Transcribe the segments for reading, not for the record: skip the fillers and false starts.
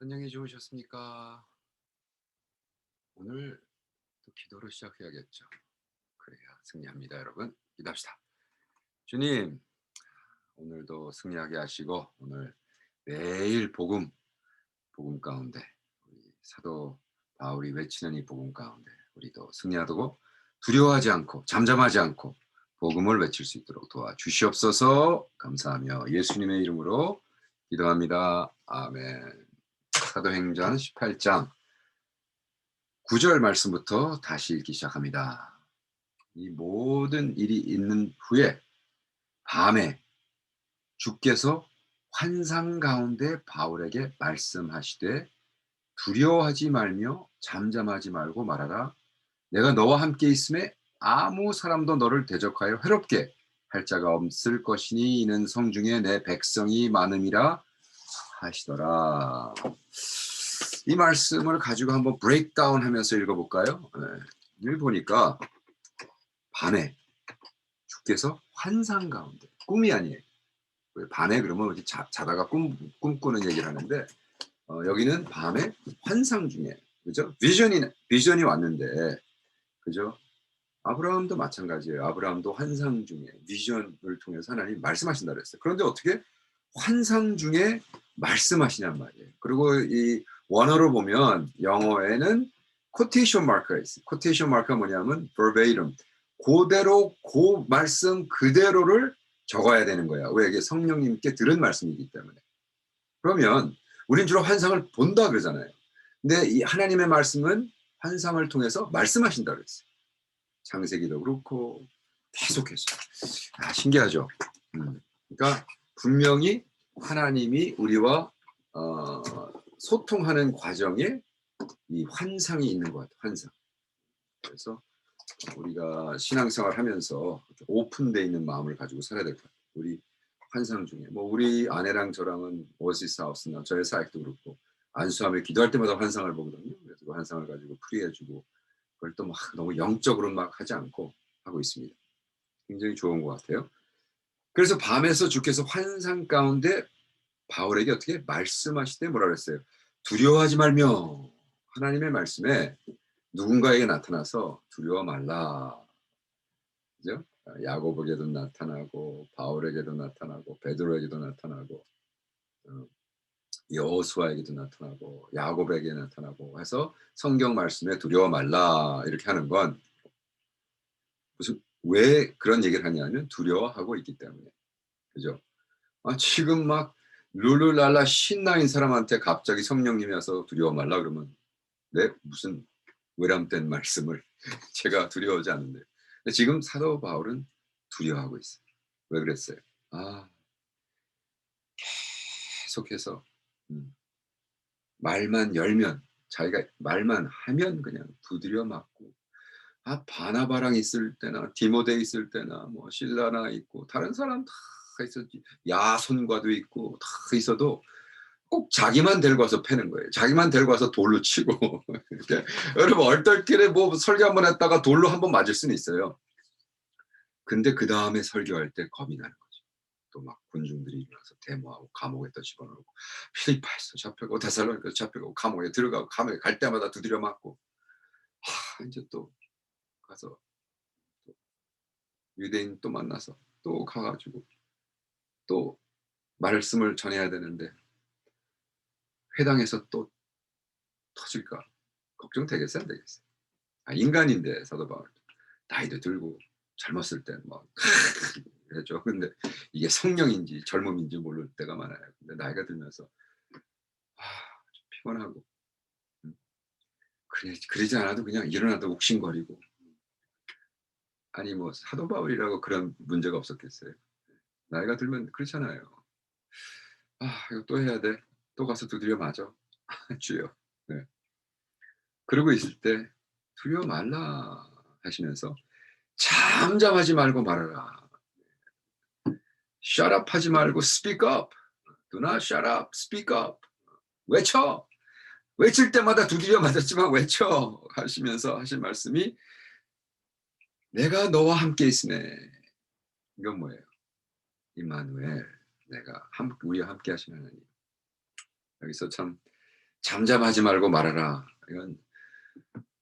안녕히 주무셨습니까? 오늘 또 기도로 시작해야겠죠. 그래야 승리합니다, 여러분. 기도합시다. 주님, 오늘도 승리하게 하시고 오늘 매일 복음 가운데 우리 사도 바울이 외치는 이 복음 가운데 우리도 승리하고 두려워하지 않고 잠잠하지 않고 복음을 외칠 수 있도록 도와주시옵소서. 감사하며 예수님의 이름으로 기도합니다. 아멘. 사도행전 18장 9절 말씀부터 다시 읽기 시작합니다. 이 모든 일이 있는 후에 밤에 주께서 환상 가운데 바울에게 말씀하시되 두려워하지 말며 잠잠하지 말고 말하라. 내가 너와 함께 있음에 아무 사람도 너를 대적하여 해롭게 할 자가 없을 것이니 이는 성중에 내 백성이 많음이라 하시더라. 이 말씀을 가지고 한번 브레이크다운 하면서 읽어볼까요? 네. 여기 보니까 밤에 주께서 환상 가운데 꿈이 아니에요. 밤에 그러면 자다가 꿈꾸는 얘기를 하는데 여기는 밤에 환상 중에 그죠? 비전이 왔는데 그죠? 아브라함도 마찬가지예요. 아브라함도 환상 중에 비전을 통해서 하나님 말씀하신다 그랬어요. 그런데 어떻게 환상 중에 말씀하시냔 말이에요. 그리고 이 원어로 보면 영어에는 코테이션 마크가 있어요. 코테이션 마크가 뭐냐면 verbatim. 그대로 그 말씀 그대로를 적어야 되는 거야. 왜? 이게 성령님께 들은 말씀이기 때문에. 그러면 우린 주로 환상을 본다 그러잖아요. 근데 이 하나님의 말씀은 환상을 통해서 말씀하신다 그랬어요. 창세기도 그렇고 계속해서. 신기하죠. 그러니까 분명히 하나님이 우리와 소통하는 과정에 이 환상이 있는 것 같아요. 환상. 그래서 우리가 신앙생활 하면서 오픈되어 있는 마음을 가지고 살아야 될 것 같아요. 우리 환상 중에 뭐 우리 아내랑 저랑은 오아시스 하우스나 저의 사역도 그렇고 안수하며 기도할 때마다 환상을 보거든요. 그래서 그 환상을 가지고 풀이해주고 그걸 또 막 너무 영적으로 막 하지 않고 하고 있습니다. 굉장히 좋은 것 같아요. 그래서 밤에서 주께서 환상 가운데 바울에게 어떻게 말씀하시되 뭐라 그랬어요? 두려워하지 말며 하나님의 말씀에 누군가에게 나타나서 두려워 말라. 그죠? 야고보에게도 나타나고 바울에게도 나타나고 베드로에게도 나타나고 여호수아에게도 나타나고 야고보에게 나타나고 해서 성경 말씀에 두려워 말라 이렇게 하는 건 무슨 왜 그런 얘기를 하냐면 두려워하고 있기 때문에. 그죠? 지금 막 룰루랄라 신나인 사람한테 갑자기 성령님이 와서 두려워 말라 그러면 무슨 외람된 말씀을 제가 두려워하지 않는데 지금 사도 바울은 두려워하고 있어요. 왜 그랬어요? 계속해서 말만 열면 자기가 말만 하면 그냥 두드려 맞고 바나바랑 있을 때나 디모데 있을 때나 뭐 실라나 있고 다른 사람 다 있었지 야손과도 있고 다 있어도 꼭 자기만 데리고 와서 패는 거예요. 자기만 데리고 와서 돌로 치고 이렇게 여러분 얼떨결에 뭐 설교 한번 했다가 돌로 한번 맞을 수는 있어요. 근데 그 다음에 설교할 때 겁이 나는 거죠. 또 막 군중들이 일어나서 데모하고 감옥에다 집어넣고 필리파에서 잡혀가고 데살로니가에서 잡혀가고 감옥에 들어가고 감옥에 갈 때마다 두드려 맞고 이제 또 가서 또 유대인 또 만나서 또 가가지고 또 말씀을 전해야 되는데 회당에서 또 터질까 걱정되겠어요 안 되겠어요? 인간인데 사도 바울 나이도 들고 젊었을 땐막 그랬죠. 근데 이게 성령인지 젊음인지 모를 때가 많아요. 근데 나이가 들면서 좀 피곤하고 그러지 않아도 그냥 일어나도 욱신거리고 아니 뭐 사도 바울이라고 그런 문제가 없었겠어요. 나이가 들면 그렇잖아요. 이거 또 해야 돼. 또 가서 두드려 맞아. 주여. 네. 그러고 있을 때 두려워 말라 하시면서 잠잠하지 말고 말하라. Shut up 하지 말고 speak up. Do not shut up. Speak up. 외쳐. 외칠 때마다 두드려 맞았지만 외쳐 하시면서 하신 말씀이 내가 너와 함께 있음에 이건 뭐예요? 임마누엘 내가 우리와 함께 하시는 하나님. 여기서 참 잠잠하지 말고 말하라. 이건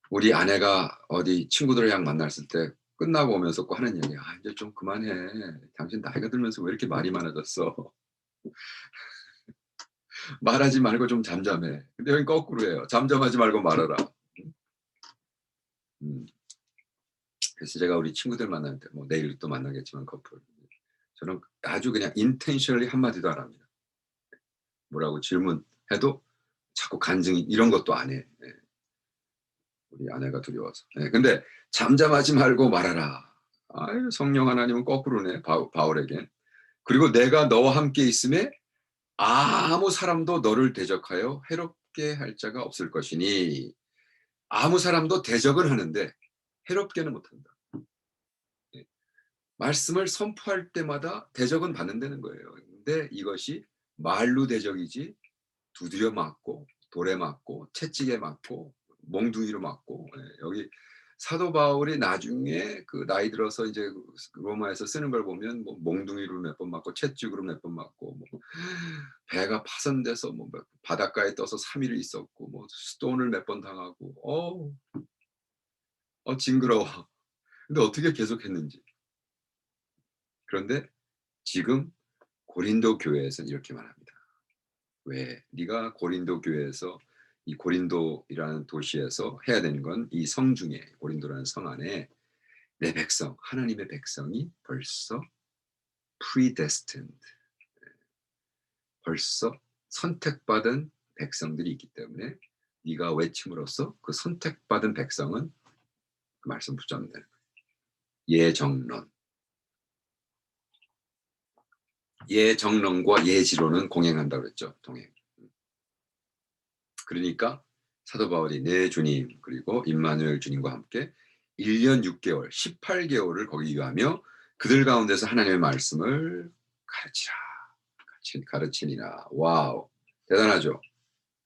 우리 아내가 어디 친구들이랑 만났을 때 끝나고 오면서 꼭 하는 얘기야. "아 인제 좀 그만해. 당신 나이가 들면서 왜 이렇게 말이 많아졌어. 말하지 말고 좀 잠잠해." 근데 여긴 거꾸로예요. "잠잠하지 말고 말하라." 음. 그래서 제가 우리 친구들 만날 때 뭐 내일 또 만나겠지만 커플. 저는 아주 그냥 intentionally 한마디도 안 합니다. 뭐라고 질문해도 자꾸 간증이 이런 것도 안 해. 예. 우리 아내가 두려워서. 예. 근데 "잠잠하지 말고 말하라." 아유 성령 하나님은 거꾸로네 바울에겐. "그리고 내가 너와 함께 있음에 아무 사람도 너를 대적하여 해롭게 할 자가 없을 것이니." 아무 사람도 대적은 하는데 해롭게는 못한다. 예. 말씀을 선포할 때마다 대적은 받는다는 거예요. 근데 이것이 말로 대적이지 두드려 맞고 돌에 맞고 채찍에 맞고 몽둥이로 맞고 예 여기 사도 바울이 나중에 그 나이 들어서 이제 로마에서 쓰는 걸 보면 뭐 몽둥이로 몇 번 맞고 채찍으로 몇 번 맞고 뭐 배가 파손돼서 뭐 바닷가에 떠서 3 일을 있었고 뭐 스톤을 몇 번 당하고 징그러워. 근데 어떻게 계속했는지. 그런데 지금 고린도 교회에서는 이렇게 말합니다. 왜 네가 고린도 교회에서 이 고린도이라는 도시에서 해야 되는 건 이 성 중에 고린도라는 성 안에 내 백성 하나님의 백성이 벌써 predestined 벌써 선택받은 백성들이 있기 때문에 네가 외침으로써 그 선택받은 백성은 그 말씀 붙잡는 거예요. 예정론. 예정론과 예지론은 공행한다고 그랬죠. 동행. 그러니까 사도 바울이 네 주님 그리고 임마누엘 주님과 함께 1년 6 개월 18 개월을 거기 유하며 그들 가운데서 하나님의 말씀을 가르치라. 가르치니라. 와우. 대단하죠.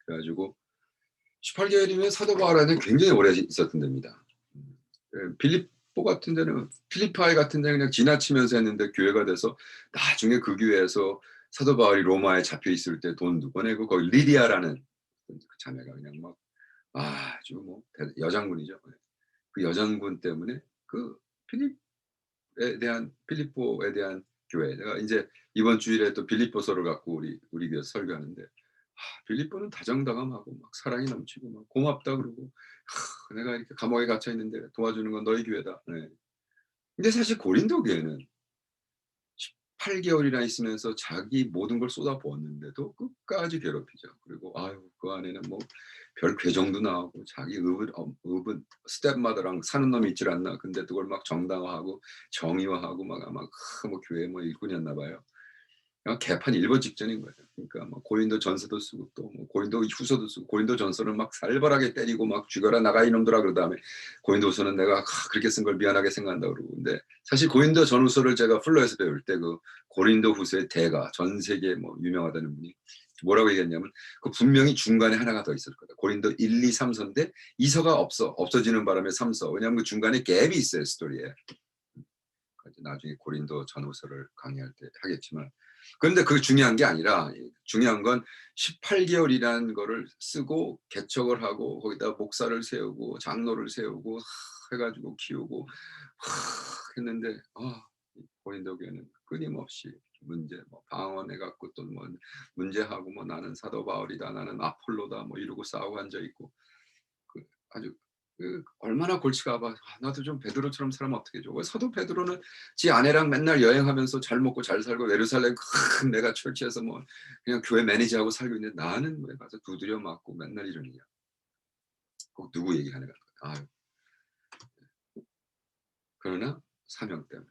그래 가지고 18 개월이면 사도 바울 안에 굉장히 오래 있었던 데입니다. 빌립보 같은 데는 필리파이 같은 데는 그냥 지나치면서 했는데 교회가 돼서 나중에 그 교회에서 사도 바울이 로마에 잡혀 있을 때 돈 누가 내고 거기 리디아라는 그 자매가 그냥 막 아주 뭐 여장군이죠. 예. 그 여장군 때문에 그 필립에 대한 필리포에 대한 교회 내가 인제 이번 주일에 또 빌립보서를 갖고 우리 교회에서 설교하는데 빌립보는 다정다감하고 막 사랑이 넘치고 막 고맙다 그러고 내가 이렇게 감옥에 갇혀 있는데 도와주는 건 너희 교회다. 네. 근데 사실 고린도 교회는 18 개월이나 있으면서 자기 모든 걸 쏟아부었는데도 끝까지 괴롭히죠. 그리고 아유 그 안에는 뭐 별 괴정도 나오고 자기 읍은 스텝마더랑 사는 놈이 있질 않나. 근데 그걸 막 정당화하고 정의화하고 막 아마 뭐 교회 뭐 일꾼이었나 봐요. 개판 일보 직전인 거예요. 그러니까 뭐 고린도전서도 쓰고 또 뭐 고린도후서도 쓰고 고린도전서는 막 살벌하게 때리고 막 "죽여라 나가 이놈들아." 그런 다음에 고린도후서는 내가 그렇게 쓴 걸 미안하게 생각한다 그러고. 근데 사실 고린도전후서를 제가 플러에서 배울 때 그 고린도후서의 대가 전 세계에 뭐 유명하다는 분이 뭐라고 얘기했냐면 그 분명히 중간에 하나가 더 있을 거다. 고린도 1, 2, 3서인데 2서가 없어지는 바람에 3서. 왜냐하면 그 중간에 갭이 있어요 스토리에. 나중에 고린도 전후서를 강의할 때 하겠지만 그런데 그게 중요한 게 아니라 중요한 건 18 개월이라는 거를 쓰고 개척을 하고 거기다 목사를 세우고 장로를 세우고 해 가지고 키우고 했는데 고린도 교회는 끊임없이 문제 뭐 방언해 갖고 또 뭐 문제하고 뭐 "나는 사도 바울이다. 나는 아폴로다." 뭐 이러고 싸우고 앉아 있고 그 아주 얼마나 골치가 아파 '나도 좀 베드로처럼 살면 어떡하죠?' 왜 사도 베드로는 지 아내랑 맨날 여행하면서 잘 먹고 잘 살고 예루살렘 큰 메가 철치에서 뭐 그냥 교회 매니저하고 살고 있는데 나는 왜 가서 두드려 맞고 맨날 이러느냐. 꼭 누구 얘기하는 거야. 아유. 그러나 사명 때문에.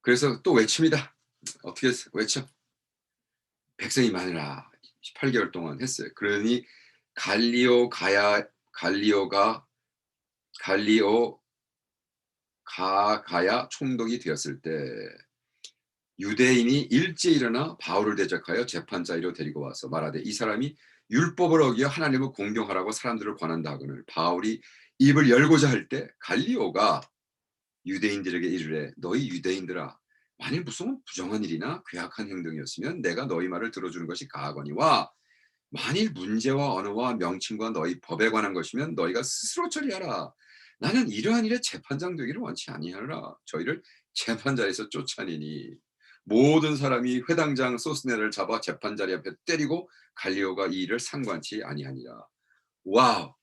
그래서 또 외칩니다. 어떻게 외쳐? "백성이 많으라." 18 개월 동안 했어요. 그러니 갈리오가 갈리오 가야 총독이 되었을 때 유대인이 일제히 일어나 바울을 대적하여 재판자리로 데리고 와서 말하되 이 사람이 율법을 어기어 하나님을 공경하라고 사람들을 권한다 하거늘 바울이 입을 열고자 할 때 갈리오가 유대인들에게 이르되 너희 유대인들아 만일 무슨 부정한 일이나 괴악한 행동이었으면 내가 너희 말을 들어주는 것이 가하거니와 만일 문제와 언어와 명칭과 너희 법에 관한 것이면 너희가 스스로 처리하라. 나는 이러한 일에 재판장 되기를 원치 아니하노라. 저희를 재판 자리에서 쫓아내니 모든 사람이 회당장 소스네를 잡아 재판 자리 앞에 때리고 갈리오가 이 일을 상관치 아니하니라. 와우.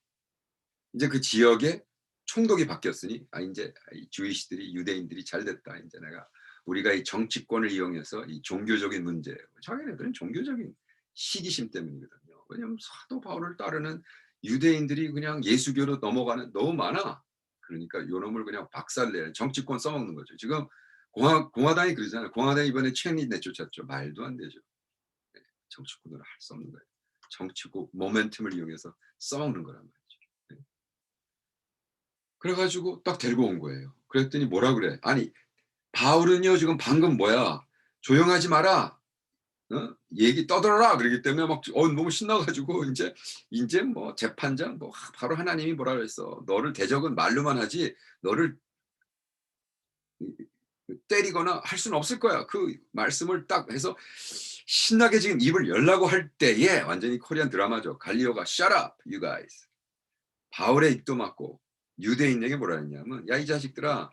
이제 그 지역에 총독이 바뀌었으니 이제 이 주이시들이 유대인들이 잘 됐다. 이제 내가 우리가 이 정치권을 이용해서 이 종교적인 문제, 자기네들은 종교적인 시기심 때문이거든요. 왜냐하면 사도 바울을 따르는 유대인들이 그냥 예수교로 넘어가는 너무 많아. 그러니까 요놈을 그냥 박살내 정치권 써먹는 거죠. 지금 공화당이 그러잖아요. 공화당이 이번에 체니 내쫓았죠. 말도 안 되죠. 네, 정치권으로 할 수 없는 거예요. 정치고 모멘텀을 이용해서 써먹는 거란 말이죠. 네. 그래가지고 딱 데리고 온 거예요. 그랬더니 뭐라 그래? 아니 바울은요 지금 방금 뭐야? 조용하지 마라. 어? 얘기 떠들어라. 그러기 때문에 막 너무 신나가지고 이제 뭐 재판장 뭐 바로 하나님이 뭐라 그랬어? 너를 대적은 말로만 하지 너를 때리거나 할 수는 없을 거야. 그 말씀을 딱 해서 신나게 지금 입을 열라고 할 때에 완전히 코리안 드라마죠. 갈리오가 Shut up, you guys. 바울의 입도 막고 유대인에게 뭐라 했냐면 야 이 자식들아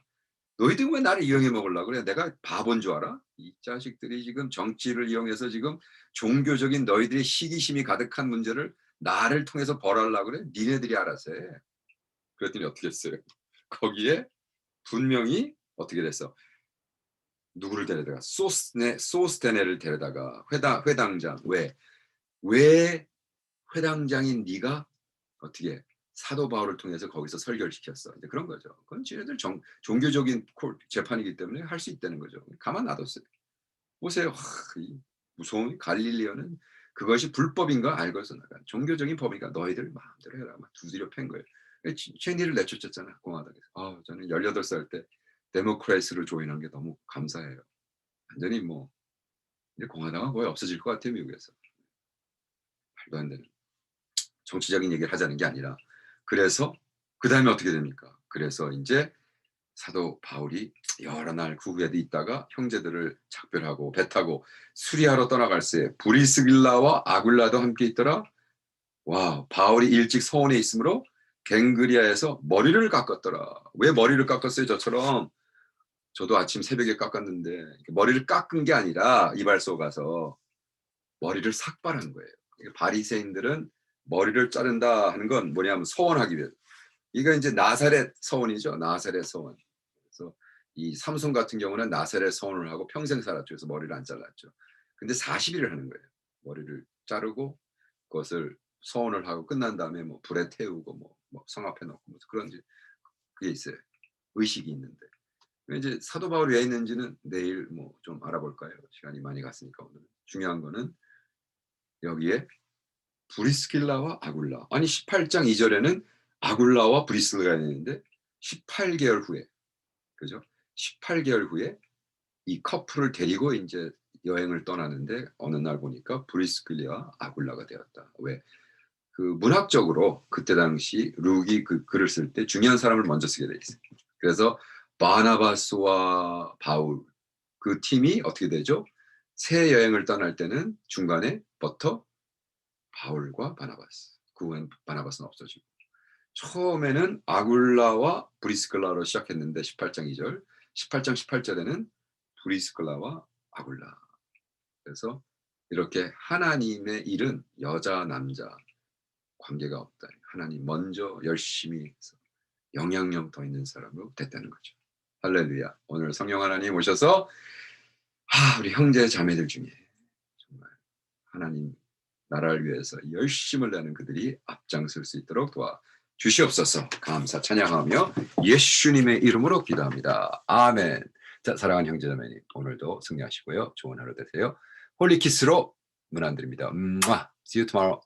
너희들 왜 나를 이용해 먹으려고 그래? 내가 바본 줄 알아? 이 자식들이 지금 정치를 이용해서 지금 종교적인 너희들의 시기심이 가득한 문제를 나를 통해서 벌하려고 그래? 니네들이 알아서 해. 그랬더니 어떻게 했어요? 거기에 분명히 어떻게 됐어? 누구를 데려다가 소스테네를 데려다가 회당장 왜 회당장인 네가 어떻게 사도 바울을 통해서 거기서 설교를 시켰어. 이제 그런 거죠. 그건 쟤네들 종교적인 재판이기 때문에 할 수 있다는 거죠. 가만 놔뒀어요. 보세요. 이 무서운 갈릴리오는 그것이 불법인가 알고서 나가 종교적인 법이니까 너희들 마음대로 해라. 막 두드려 팬 거예요. 체니를 내쫓았잖아 공화당에서. 저는 18살 때 데모크라시로 조인한 게 너무 감사해요. 완전히 뭐 이제 공화당은 거의 없어질 것 같아요 미국에서. 말도 안 되는 정치적인 얘기를 하자는 게 아니라 그래서 그다음에 어떻게 됩니까? 그래서 인제 사도 바울이 여러 날 그 후에도 있다가 형제들을 작별하고 배 타고 수리하러 떠나갈새 브리스길라와 아굴라도 함께 있더라. 와 바울이 일찍 서원에 있으므로 갱그리아에서 머리를 깎았더라. 왜 머리를 깎았어요 저처럼? 저도 아침 새벽에 깎았는데 머리를 깎은 게 아니라 이발소 가서 머리를 삭발한 거예요. 바리새인들은 머리를 자른다 하는 건 뭐냐면 서원하기 위해서. 이거 이제 나사렛 서원이죠. 나사렛 서원. 그래서 이 삼손 같은 경우는 나사렛 서원을 하고 평생 살았죠. 그래서 머리를 안 잘랐죠. 근데 40일을 하는 거예요. 머리를 자르고 그것을 서원을 하고 끝난 다음에 뭐 불에 태우고 뭐 성 앞에 놓고 뭐 그런 그게 있어요. 의식이 있는데. 이제 사도 바울이 왜 있는지는 내일 뭐 좀 알아볼까요? 시간이 많이 갔으니까 오늘. 중요한 거는 여기에 브리스길라와 아굴라. 아니 18장 2절에는 아굴라와 브리스길라가 있는데 18개월 후에 그죠? 18개월 후에 이 커플을 데리고 인제 여행을 떠나는데 어느 날 보니까 브리스길라와 아굴라가 되었다. 왜? 그 문학적으로 그때 당시 룩이 그 글을 쓸 때 중요한 사람을 먼저 쓰게 돼 있어요. 그래서 바나바스와 바울 그 팀이 어떻게 되죠? 새 여행을 떠날 때는 중간에 버터 바울과 바나바스. 그 후엔 바나바스는 없어지고. 처음에는 아굴라와 브리스글라로 시작했는데 18장 2절, 18장 18절에는 브리스글라와 아굴라. 그래서 이렇게 하나님의 일은 여자 남자 관계가 없다. 하나님 먼저 열심히 해서 영향력 더 있는 사람으로 됐다는 거죠. 할렐루야. 오늘 성령 하나님 오셔서 우리 형제 자매들 중에 정말 하나님 나라를 위해서 열심을 내는 그들이 앞장설 수 있도록 도와 주시옵소서. 감사 찬양하며 예수님의 이름으로 기도합니다. 아멘. 자, 사랑하는 형제자매님, 오늘도 승리하시고요. 좋은 하루 되세요. 홀리키스로 문안 드립니다. See you tomorrow.